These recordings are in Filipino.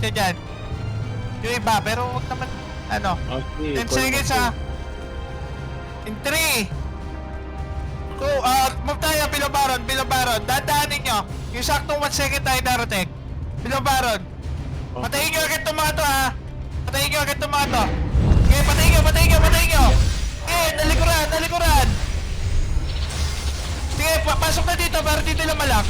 diretso dyan. Yung iba, pero huwag naman, ano. Okay, 10 seconds ha. In 3. Go, move tayo, below baron. Dadaanin nyo. Yung saktong 1 second tayo darating. Below baron. Patayin nyo agad itong mga to ha. Patayin nyo agad itong mga to. Okay, patayin nyo. Okay, nalikuran. Sige, pasok na dito para dito lang malak.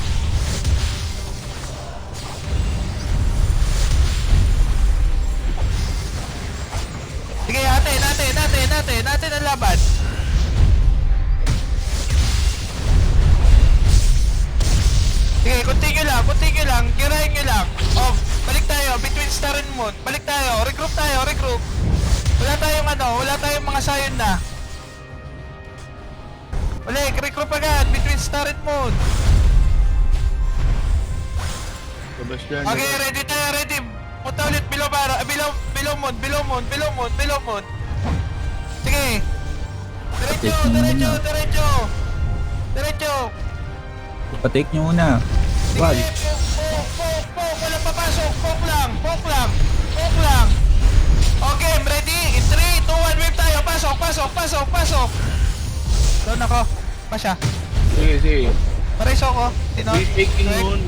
Sige, natin ang laban. Sige, continue lang, girahin nyo lang. Oh, balik tayo, between star and moon. Balik tayo, regroup. Wala tayong mga sayon na. Regroup agad, between star and moon. Labas dyan. Okay, ready. Punta ulit below moon. Sige. Diretso. Ipatake nyo muna. Wag. Sige, poke. Walang papasok. Poke lang. Okay, I'm ready. In 3, 2, 1, wave tayo. Pasok. Doon ako. Pa siya. Sige. Pareso ko. Sino? We taking moon.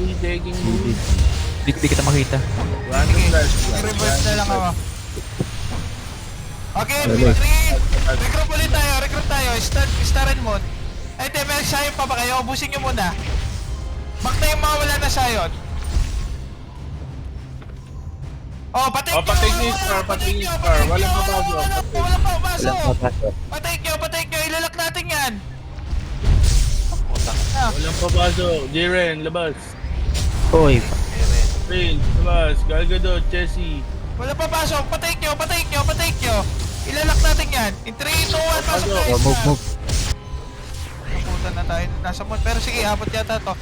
Di kita makita. Random Sige, flash. i-reverse na lang ako. Okay, Reverse. 3. Recruit tayo. Star and moon. Ay, may sayon pa ba kayo? Ubusin nyo muna. Back na yung mga wala na sayon. Oh, patay ni Star. Walang papasok. Patay nyo. Ilalak natin yan. Walang papasok. Jiren, labas. Hoy. Rain, labas. Gal Gadot, Chessy. Wala papasok. Patay nyo. Ilalak natin yan. In 3, 2, 1, pasok tayo. Move. Naputan na tayo. Nasa moon. Pero sige, abot yata to.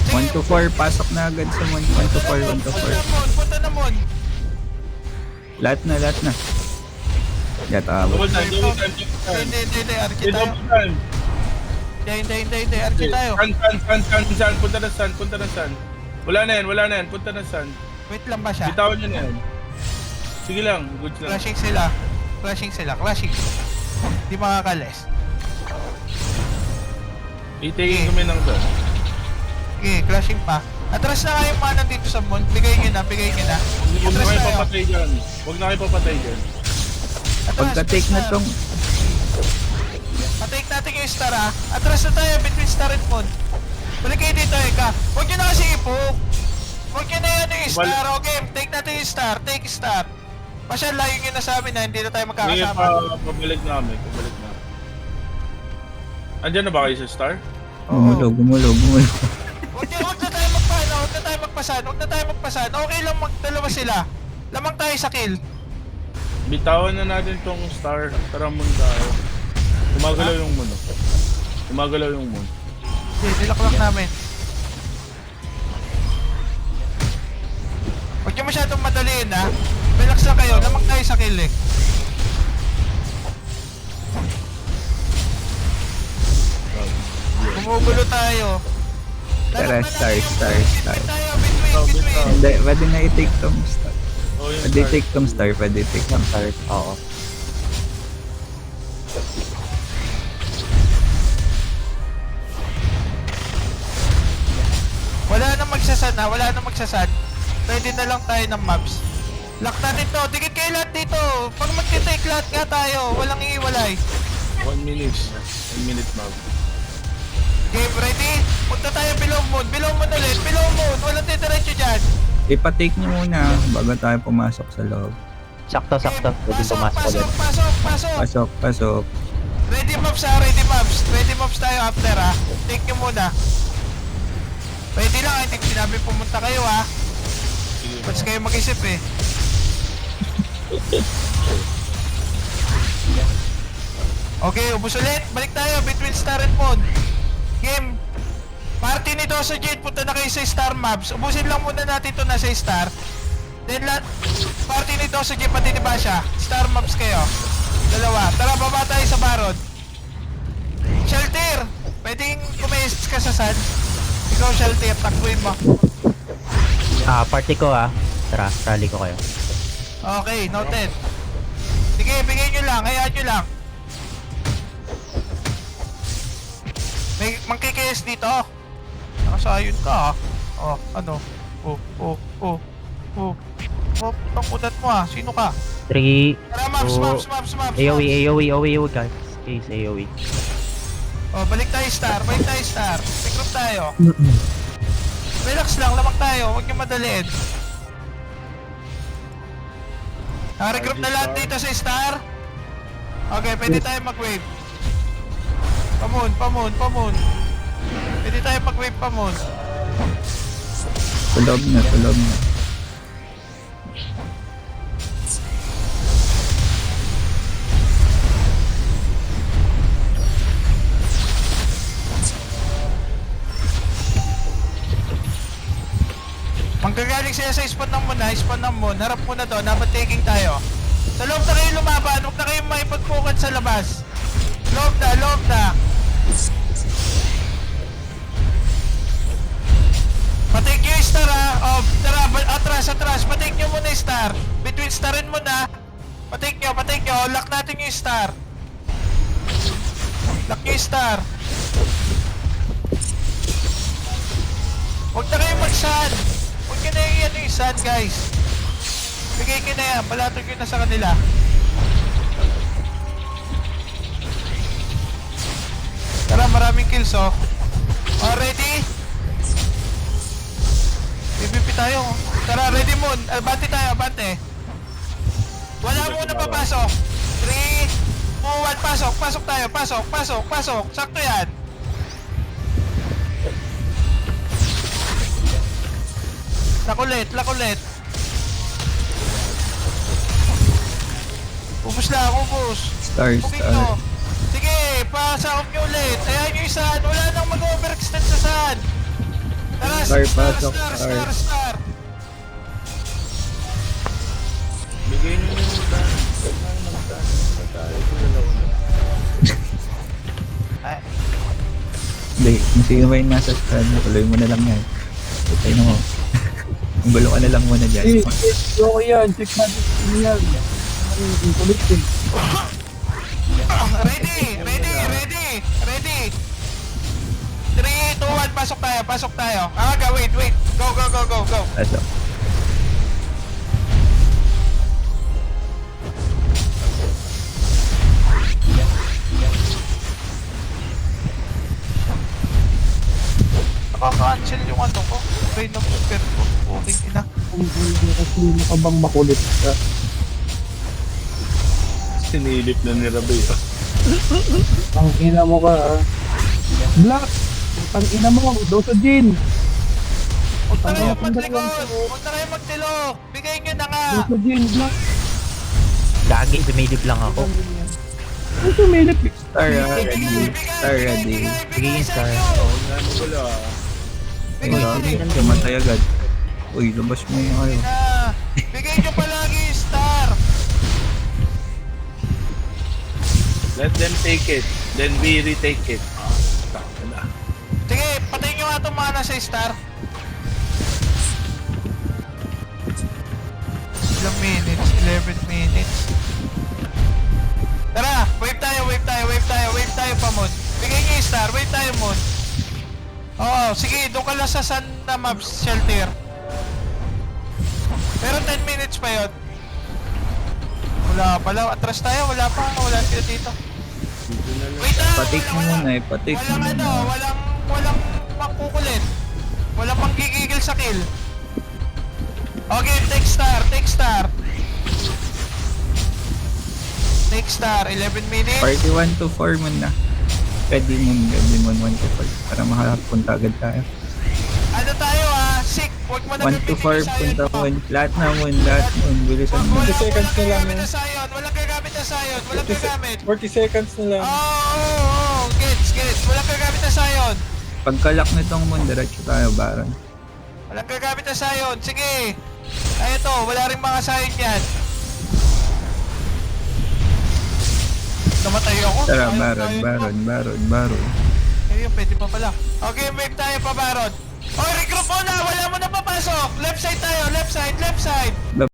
1 to 4, pasok na agad sa 1 to 4, 1 to 4. Punta na moon. Lahat na. Yata abot. Double time. Hindi. RG tayo. Double time. Hindi. RG tayo. Sun. Punta na sun. Wala na yan. Punta na sun. Wait lang ba siya? Bitawan nyo na yan. Sige lang. Goods lang. Clashing sila. Di makakalis. I-taking kami ng sun. Okay, clashing pa. Atras na nga yung mana dito sa moon. Bigay nyo na. Huwag na kayo papatay dyan. Pagka-take na tong... Patake natin yung star ha. Atras na tayo between star and moon. Balik kayo dito, Eka. Huwag nyo na kasi ipoke. Huwag nyo na yan yung star. Okay, take natin yung star. Take star. Masyal, layo nyo na sa amin na hindi na tayo Sige, magkakasama. pabalik namin. Andyan na ba kayo sa star? Gumulog. Huwag na tayo magpasan. Okay lang magdalawa sila. Lamang tayo sa kill. Bitawan na natin tong star. Tara moon tayo. Gumagalaw yung moon. Okay, nilaklak namin. Huwag nyo masyadong madaliin ha. Relax lang kayo. Lamang tayo sa kill eh. Gumugulo tayo. Tara, star. Between. Hindi, pwede na i-take tong star. Oh, yung Pwede star. take tong star, Oo. Wala nang magsasan. Pwede na lang tayo ng mobs. Lock natin to. Dikit kayo lahat dito. Pag magtitake lahat nga tayo. Walang iiwalay. 1 minute. 1 minute map. Game ready? Punta tayo below moon. Walang titiretso dyan. Ipatake nyo muna bago tayo pumasok sa loob. Sakto. Pwede pumasok agad. Pasok. Pasok. Ready mobs tayo after ha. Take nyo muna. Pwede lang, hindi ko sinabi pumunta kayo ha. Ba't kayo mag-isip eh. Okay, ubos ulit. Balik tayo between star and moon. Game. Party ni Dosa Jade, punta na kayo sa star mobs. Ubusin lang muna natin ito na sa star. Then party ni Dosa Jade, pati ni Basha. Star mobs kayo. Dalawa. Tara, baba tayo sa Baron. Shelter! Pwedeng kumayas ka sa sun. Ikaw, Shelter, takbuhin mo. Party ko Tara, rally ko kayo. Okay, noted. Sige, bigay nyo lang, hayaan nyo lang. May mangkikis dito. Nakasayon ka, Oh, ano? Oh. Ang kudat mo, Sino ka? 3, Tara, Maps. AOE guys. Case AOE. Oh, balik tayo, Star. Recruit tayo. Relax lang, lamang tayo. Huwag nyo madaliin. Naka-recruit na lahat dito sa Star. Okay, pwede tayo mag-wave. Pamon. Pwede tayo mag-wave, Pamon. Tulog na. Manggagaling siya sa spawn ng moon. Harap muna to, dapat taking tayo. Sa loob na kayo lumaban, huwag na kayo maipagpukan sa labas. Loob na. Patake nyo yung star, tara, atras. Patake nyo muna yung star. Between starin muna. Patake nyo. Lock natin yung star. Lock nyo yung star. Huwag na kayo mag-sun. Huwag nyo na yung sun, guys. Bigay nyo na yan. Balatog nyo na sa kanila. Tara, maraming kills, ready? PvP tayo. Tara, ready moon. Abante tayo, abante. Wala muna papasok. 3, 2, 1, pasok. Pasok tayo, pasok. Sakto yan. Lakulit. Ubus lang, ubus. Star. Sige, pasakop nyo ulit. Ayaw nyo yung saan. Wala nang mag-overextend sa saan. Tara, star. Bigay nyo yung tan. Tayo sa dalawa na. Ay, Hindi, kung sino ba yung nasa stand, tuloy mo na lang yan. Tutay na mo. Ang gulo ka na lang muna dyan. Okay yan, check natin ano yan. Ang kulit din. ready. 3, 2, 1, pasok tayo. Wait. Go. Aso. Nakaka-cancel yung ano ko. Brain of super ko. Okay, ina. Kasi nakabang makulit ka. Sinilip na ni Rabay. Ang ina mo ka, Black! Ang ina mo, dosa Jin! Huwag na kayo magtilo. Bigay nyo na nga. Dosa Jin, Black! Gagi, sumilip lang ako. Ang sumilip. Star ready. Sige yung star. Oo, nga mo wala. Wala, tumatay agad. Uy, labas mo yung kayo. Bigay nyo palagi yung star. Let them take it. Then we retake it. Taka na. Sige, patayin nyo nga itong mga nasa star. Ilang minutes? 11 minutes. Tara, wave tayo pa, Mon. Bigay nyo yung star, wave tayo, Mon. Oo, sige, doon ka lang sa Sun na Maps Shelter. Pero 10 minutes pa yun. Wala pala, atras tayo, wala sila dito. Dito na lang. Wait na, Patik mo muna eh, patik mo muna. walang mangkukulit. Walang manggigigil sa kill. Okay, take star. Take star, 11 minutes. Party 1 to 4 muna. Ready moon 1 to 4. Para makapunta agad tayo. Ano tayo sick. Huwag mo na 1 to 4 punta moon. Lahat na moon. Bilisan mo. 40 seconds na lang, Walang gagamit na sayon. 40 seconds na lang. Oo. Gets. Walang gagamit na sayon. Pagkalak nitong moon, diretso tayo, Baron. Walang gagamit na sayon. Sige. Ay, ito. Wala rin mga sayon yan. Namatay ako. Tara, Baron. Baron. Ayun, pwede pa pala. Okay, wave tayo pa, Baron. Oy, regroup mo na! Wala mo na papasok! Left side tayo! Left side! Left side!